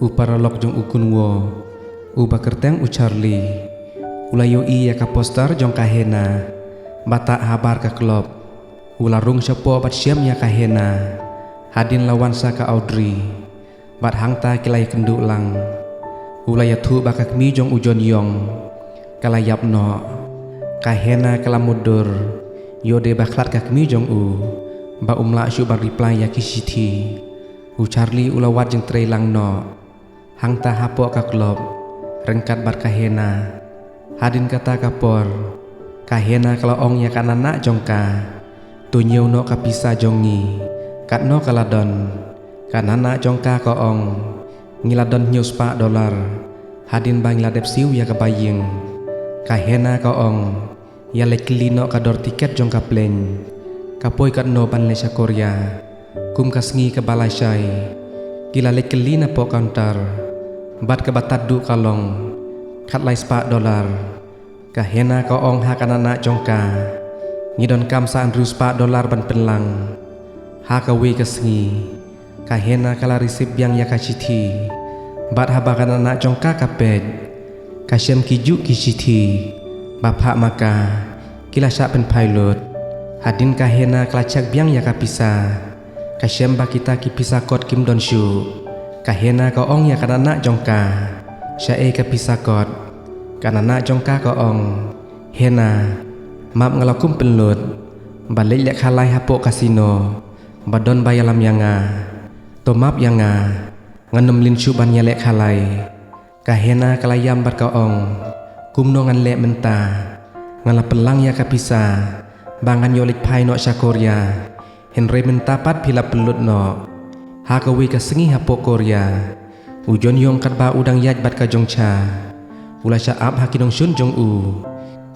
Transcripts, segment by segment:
Uparalok jong ukunwo, ubakerteng Charlie, ulayo iya ka poster jong kahena, bata habar ka klub, ularung syapo bat syam ya kahena, hadin lawan sa ka Audrey, bat hangta kilay kenduk lang, ulaya tu bakak mi jong ujon yong, kalayap no, kahena kalamudur, yode baklat kak mi jong ba umla syu bar reply ya kisiti, Charlie ulawat jeng trei lang no, hangta hapo ka klub, rengkat bar kahena, hadin kata kapor, kahena kalau ong ya kanana jongka, tunyew no kapisa jongi, kat no kaladon, kanana jongka ko ong, ngiladon nyew $4, hadin bang ladep siu ya kabaying, kahena ko ong, ya lekli no kador tiket jongka plane, kapoy kat no ban lesya Korea, kum kasngi ke balai syai, gila lekli na po counter, bat ke batadu kalong, kat lai $4, kahena ko ong hakanana jongka, ngidon kam saan ru $4 ban penlang, hakawi kasngi, kahena kala risip yang ya kaciti, bat habakanana jongka kapet, kasyam kiju kisiti, bapak maka, kila syak pen pilot, hadin kahena kelacak biang ya kapisa, kasyam bakita kipisa kot kim don syu, kahena ko ong ya kanana jongka, syae kapisa kot, kanana jongka ko ong, hena, map ngelakum penlut, balik lek halai hapok kasino, badon bayalam yanga, to map yanga, nganem lin syu ban yalek halai, kahena kalayam bat ko ong, kumno ngan lek menta, ngalap pelang ya kapisa, bangan yolik pai no syakoria, Henry mentapat pila pelut no, hakawi kasengi hapok Korea, ujon yong katba udang yaj bat ka jongcha, ula syaab hakidong syun jong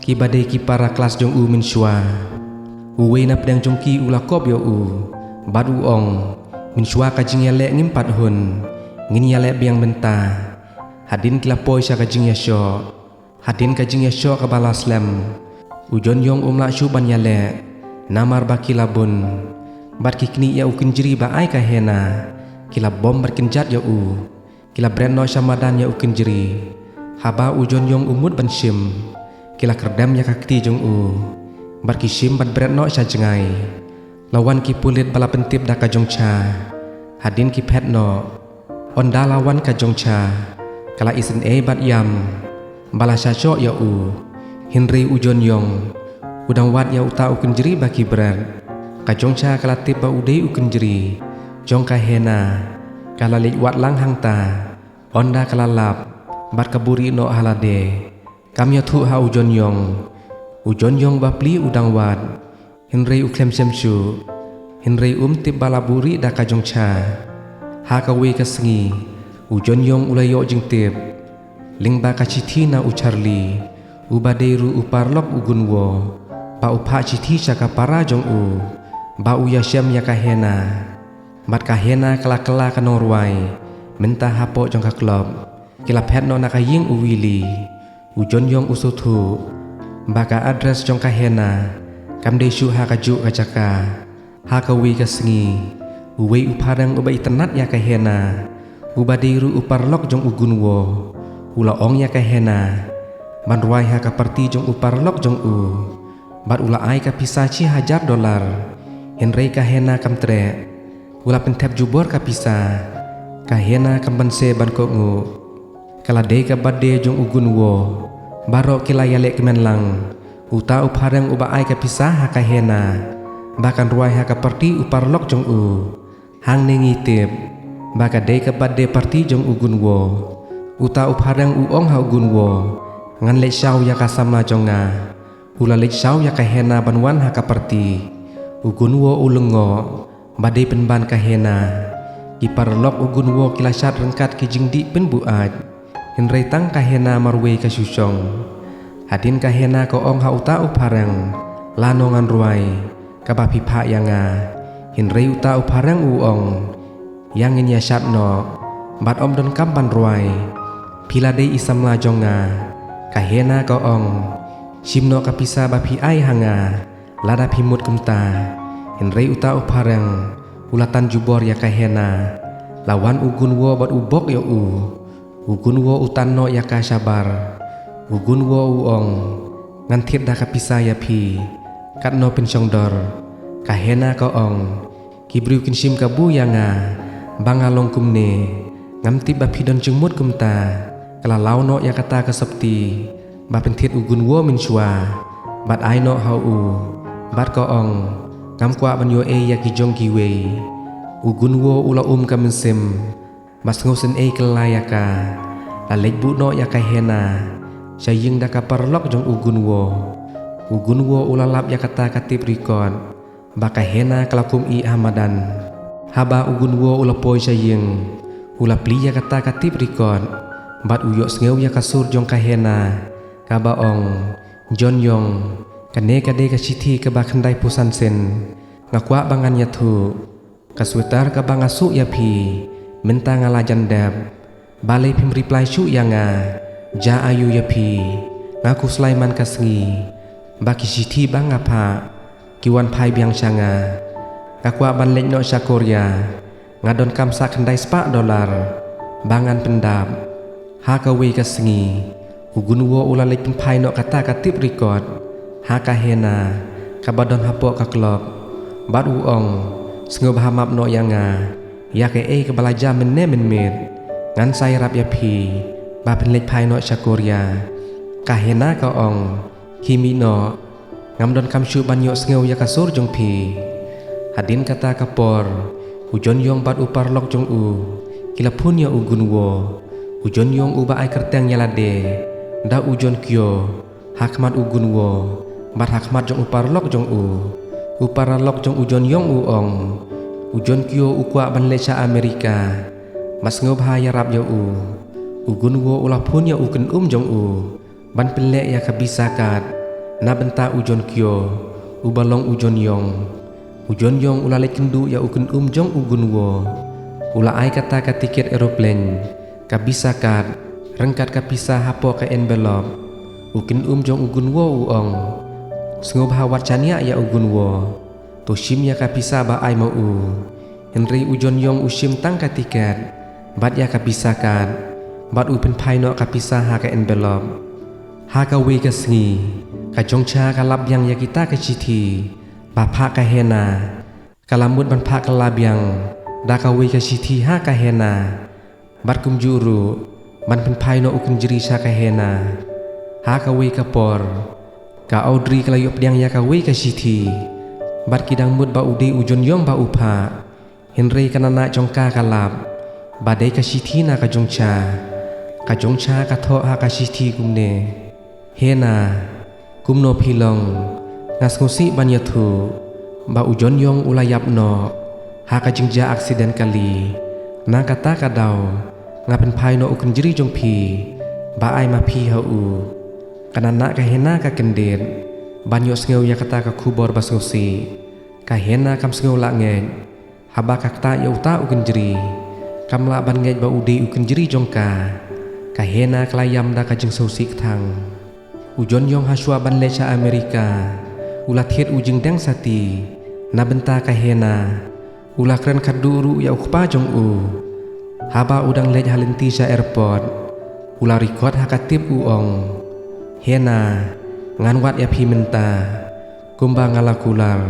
kibade ki para kelas jong min syua, uwe na pedang jongki ula kop yo bat ong, min syua kajing yalek ngimpat hun, ngin yalek biang menta, hadin kilapoy sya kajing yasyo, hadin kajing yasyo kabala slam, ujon yong umla syu ban yalek, namar baki labun, bat kikni ya ukinjiri ba ai kahena, kila bom berkenjat ya kila brand no syamadan ya ukinjiri, haba ujon yong umut ban shim, kila kerdam ya kakti jong bat kishim ban brand no syajengai, lawan ki pulit bala pentip da ka jongcha, hadin ki pet no, onda lawan ka jongcha, kala isin bat yam, bala syasyo ya Henry ujon yong, udang wat ya uta ukinjiri baki brand, kajongcha kala tiba udai ukinjiri, jong kahena, kala lik wat lang hangta, onda kala lap, bat kaburi no halade, kam ya tu ha ujon yong bapli udang wat, Henry uklem semsyu, Henry tip balaburi da kajongcha, hakawi kasengi, ujon yong ulayo jing tip, ling ba kaciti na Charlie, ubaderu uparlok ugunwo, ba upha citi syaka para jong ba uyasyam ya kahena, bat kahena kala ka Norway, menta hapo jong ka klub, kila pet no nakaying uwili, ujon yong usutu, baka adres jong kahena, kamde syu hakaju kacaka, hakawi kasengi, uwe uparang uba itenat ya kahena, ubadiru uparlok jong ugunwo, ula ong ya kahena, ban ruai hakaparti jong uparlok jong bat ula ai kapisaci hajar $, Henry kahena kamtre, ula pentep jubor kapisa, kahena kambanse ban ko kalade ka bade jong ugunwo, baro kila yalek kemenlang, uta upharang uba ai kapisa hakahena, bahkan ruai hakaparti uparlok jong hang nengitip, baka de ka bade parti jong ugunwo, uta upharang uong ha ugunwo, ngan lek syau ya kasamla jonga, ula lek syau ya kahena banwan hakaparti, ugunwo ulengo, badai penban kahena, kiparlok ugunwo kilasat rengkat kijingdi penbuat, Henry tang kahena marwe kasyusong, hadin kahena ko ong hauta uparang, lanongan ruai, kabapipa yanga, Henry uta uparang uong, yang inya syatno, bat om don kampan ruai, pilade isamla jonga, kahena ko ong, simno kapisa bapi ai hanga, lada pimut kumta, Henry uta uparang, ulatan jubor ya kahena, lawan ugun wo bat ubok ya ugun wo utan no ya ka sabar ugun wo uong ngantit da ka pisah ya pi kat no pen songdor kahena ka ong kibriu kinsim ka bu yanga bangalong kumne ngamti ba pidon jengmut kumta kala launo ya kata ka sabti ba pentit ugun wo min shua bat ai no hau bat ka ong ngam kwa ban yo ya ki jong ki we ugun wo ula ka mensim mas ngosen kelayaka la lej bu no ya ka hena saying da ka parlok jong ugun wo ula lap ya kata katip rikon ba ka hena kalakum ahmadan haba ugun wo ula poi saying ula pli ya kata katip rikon bat uyok sngeu ya kasur jong ka hena ka baong jon yong kane kade ka chithi ka ba khandai pusan sen ngakwa bangan ya thu kaswetar ka bangasu ya pi menta ngalajan dab balai pim reply shu yanga ja ayu ya pi ngaku Sulaiman kasngi baki chithi bangapa kiwan phai biang changa kakwa ban lej no syakoria ngadon kamsa khandai $4 bangan pendap hakawi kasngi ugun wo ula lej pen phai no kata katip record haka hena kabadon hapok ka klok bat uong sngub hamap no yanga ya ke kebalaja menne menmet ngan sai rap ya pi ba pen lej phai no syakoria ka hena ka ong kimi no ngamdon kamshu banyo sngeu ya kasur jong pi hadin kata kapor ujon yong bat upar lok jong kilapun ya ugun wo ujon yong uba ai kerteng yalade da ujon kyo hakmat ugun wo bat hakmat jong upar lok jong upar lok jong ujon yong uong ujon kyo ukwa ban lecha Amerika mas ngob ha ya rap ya ugun wo ulapun ya uken jong ban pelek ya kabisakat na benta ujon kyo ubalong ujon yong ula kendu ya uken jong ugun wo ula ai kata ka tiket aeroplane kabisakat rengkat kapisa hapo ka envelope uken jong ugun wo uong sngub hawat chania ya ugun wo toshim ya kapisa ba ai mau Henry ujon yong ushim tang ka tiket bat ya kabisakat bat upen phai no kapisa ha ka envelope ha ka we ka sngi ka jongcha ka lab yang ya kita ka chithi ba pha ka hena kalamut ban pha ka lab yang da ka we ka chithi ha ka hena bat kum juru ban pen phai no ukun jiri sha ka hena ha ka we ka por ka audrey ka layop yang ya ka we ka chithi bat kidang mut ba udi ujon yong ba upha Henry kanana jongka ka lab badai ka chithi na ka jongcha ka tho ha ka chithi kumne hena kumno philong ngas ngosi banyathu ba ujon yong ulayap no ha ka jingja aksiden kali na kata kadaw ngapen phai no ukun jiri jong phi ba ai ma phi ha kanana ka hena ka kendet banyo sngeu ya kata ka khubor bas ngosi ka hena kam sngeu la ngej haba kakta ya uta ukun jiri kamla ban ngej ba udi ukun jiri jongka ka hena klayam da ka jing sosi thang ujon yong haswa ban lecha Amerika ula thiet ujing deng sati na benta ka hena ula kren kaduru ya ukpa jong haba udang lej halenti sa airport ula record hakatip uong hena ngan wat ya pi menta kumba ngalakular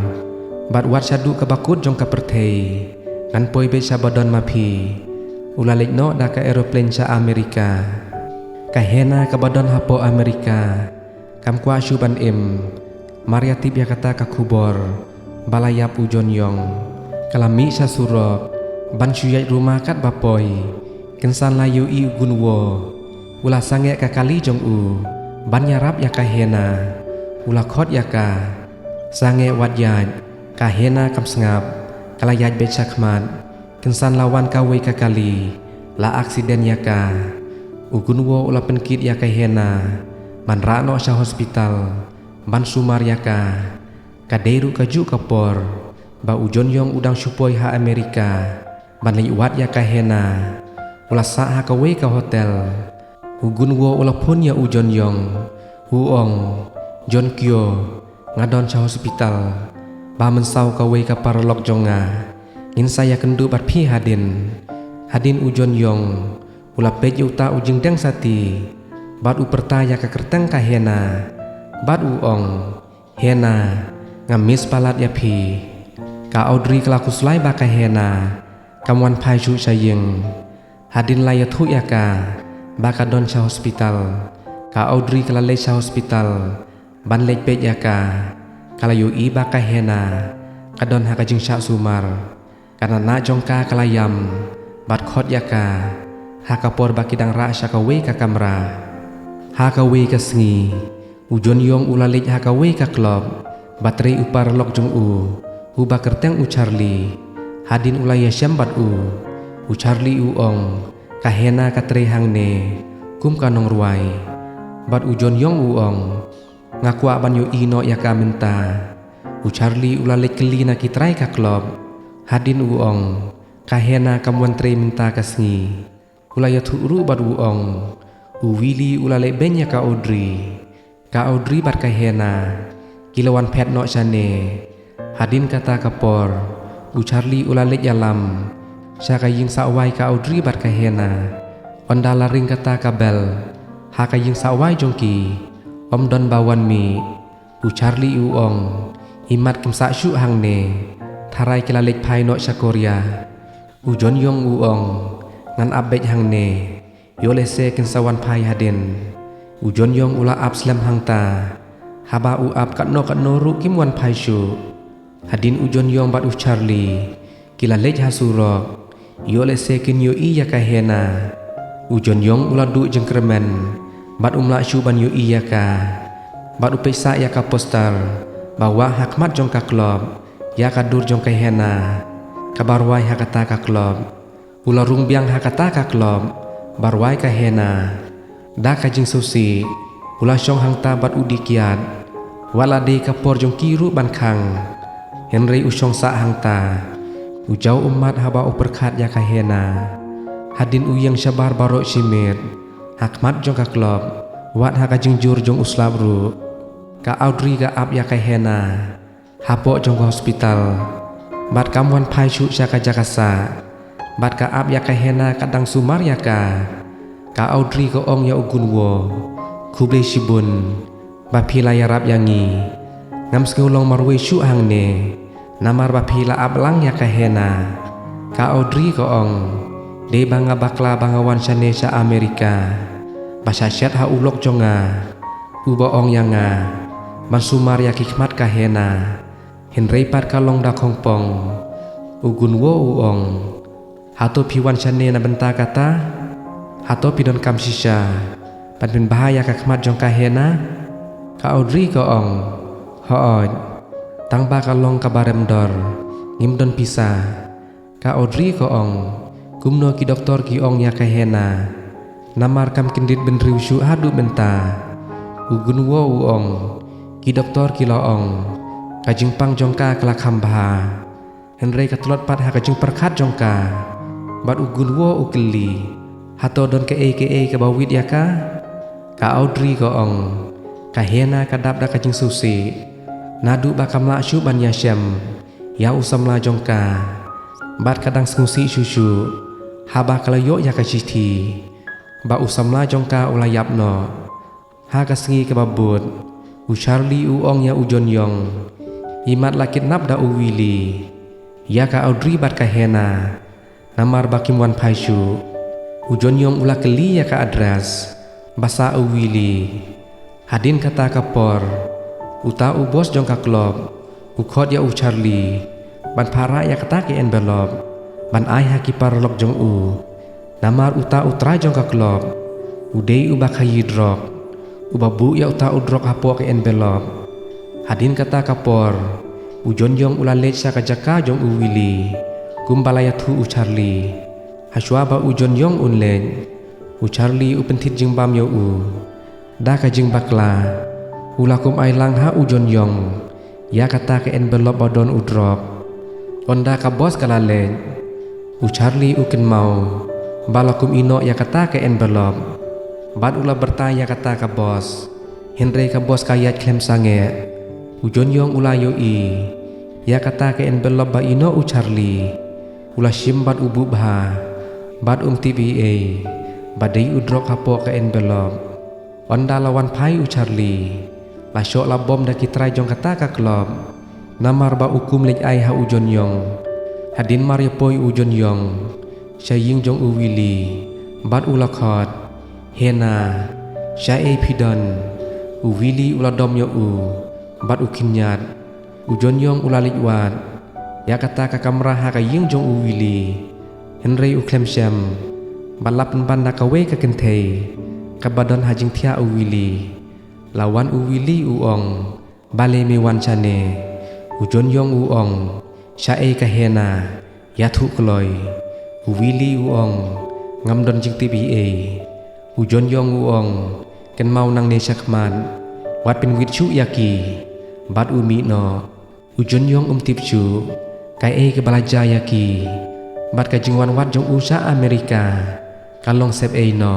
bat wat sadu ka bakut jong ka perthei ngan poi be sa badon ma pi ula lej no da ka aeroplane sa Amerika ka hena ka badon hapo Amerika kam kwa syuban Maria tip ya kata ka kubor balayap ujon yong kalami sa surok ban syuyai rumah kat bapoi kensan layu i ugun wo ula sange ka kali jong ban yarap ya ka hena ula khot ya ka sange wat yaj ka hena kam sngap kala yaj be chakmat kensan lawan ka we ka kali la aksiden ya ka ugun wo ula penkit ya ka hena ban rano sa hospital ban sumar ya ka kaderu kaju kapor ba ujon yong udang supoi ha Amerika ban liwat ya ka hena ula sa ha ka we ka hotel ugun wo ula pun ya ujon yong huong jon kyo ngadon sa hospital ba mensau ka we ka parlok jonga ngin saya kendu bat phi hadin hadin ujon yong ula pej uta ujing deng sati bat u pertaya ka kerteng ka hena bat u ong hena ngamis palat ya pi ka Audrey kelaku slai ba ka hena kamuan pai chu sayeng hadin laya thu ya ka ba ka don sa hospital ka Audrey kala le sa hospital ban lej pej ya ka kala yu i ba ka hena kadon ha ka jing sha sumar karena na jongka kalayam bat khot ya ka ha ka por ba kidang ra sha ka we ka kamra ha ka we ka sngi ujon yong ula lej ha ka we ka club baterai upar lok jong u ba kerteng u Charlie hadin ula ya syam bat u Charlie u ong ka hena ka tre hang ne kum ka nong ruai bat ujon yong u ong ngaku ban yo ino ya ka menta u Charlie ula lej keli na kitrai ka club hadin u ong ka hena kamuan tre menta ka sngi ula ya thu ru bat u ong u Willy ula lej benya ka Audrey bat ka hena kilawan pet no chane hadin kata kapor u Charlie ula lej alam sya ka ying sawai ka Audrey bat ka hena ondala ring kata kabel ha ka ying sawai jongki om don bawan mi u Charlie u ong imat kim sa shu hang ne tharai kila lej pai no sya Korea u jon yong u ong ngan abej hang ne yole se kin sawan pai hadin u jon yong ula ap slam hang ta haba u ap kat no ru kim wan pai shu hadin u jon yong bat u Charlie kila lej hasurok yole se kin yo i ya ka hena u jon yong ula du jengkremen bat umla shu ban yo i ya ka bat u pesa ya ka poster bawa hakmat jong ka club ya ka dur jong ka hena kabarwai hakata ka club ula rung biang hakata ka club barwai ka hena da ka jing susi ula syong hang ta bat udi kiat wala de ka por jong kiru ban khang Henry u syong sa hang ta u jau umat haba u perkhat ya ka hena hadin u yang syabar barok simit hakmat jong ka club wat ha ka jing jur jong uslab ru ka Audrey ka ap ya ka hena hapo jong ka hospital bat kamuan pai chu sya ka jakasa bat ka ap ya ka hena kadang sumar ya ka Audrey ko ong ya ugun wo kuble shibun ba phila ya rap yangi ngam skulong marwe shu hang ne namar ba phila ap lang ya ka hena ka Audrey ko ong de banga bakla bangawan syane sya Amerika ba syat ha ulok jonga u ba ong yanga ban sumar ya hikmat ka hena Henry pat kalong da kongpong ugun wo u ong hato piwan syane na benta kata hato pidon kam sisya pan bin bahaya ka khmat jong ka hena ka Audrey ko ong hooj tang ba kalong ka barem dor ngim don pisa ka Audrey ko ong kumno ki doktor ki ong ya ka hena namar kam kindit ben riu shu hadu benta ugun wo u ong ki doktor ki lo ong kajing pang jongka kelak hamba Henry katulot pat ha kajing perkhat jongka bat ugun wo ukeli hato don ke bawit ya ka Audrey ko ong ka hena kadap da kajing susi nadu ba kamla shu ban ya syam ya usamla jongka bat kadang sengusi susu haba kalayo ya ka citi ba usamla jongka ulayap no ha kasengi ke babut u Charlie u ong ya u jon yong imat lakit nap da u Willy ya ka Audrey bat ka hena namar bakim wan pai shu u jon yong ula keli ya ka adres basa u Willy hadin kata ka por uta u bos jong ka club u khot ya u Charlie ban para ya kata ke envelope ban ai ha ki par lok jong u namar uta utra jong ka club u dei u bak hayi drok u babu ya uta u drok hapo ke envelope hadin kata kapor u jon yong ula lej sa kajaka jong u Willy kumbalaya thu u Charlie haswa ba u jon yong un lej u Charlie u pentit jing bam yo u da ka jing bakla ula kum ai lang ha u jon yong ya kata ke envelope badon u drop onda ka bos kala lej u Charlie u ken mau balakum ino ya kata ke envelope bad ula bertanya kata ka bos Henry ka bos kayat klem sange u jon yong ula yo i ya kata ke envelope ba ino u Charlie ula shimbat u bubha bad tibi badai udrok hapo ka envelope onda lawan pai u Charlie la syok la bom da kitrai jong kata ka klub namar ba ukum lej ai ha ujon yong hadin mar poi ujon yong syaying jong u Willy bad ulakhot hena syae pidon u Willy uladom yo u bad ukinyat ujon yong ulalik wat ya kata ka kamera ha ka ying jong u Willy Henry u klemsyam balapan ban nakawe ka kentei kabadon hajing tia u Willy lawan u Willy u ong bale me wan chane ujon yong u ong syae ka hena yathu kloy u Willy u ong ngamdon jing tibi ujon yong u ong ken mau nang ne sakman wat pen wit chu yaki bad u mi no ujon yong tip chu kai ke balaja yaki bad ka jingwan wat jong usa Amerika kalong sep no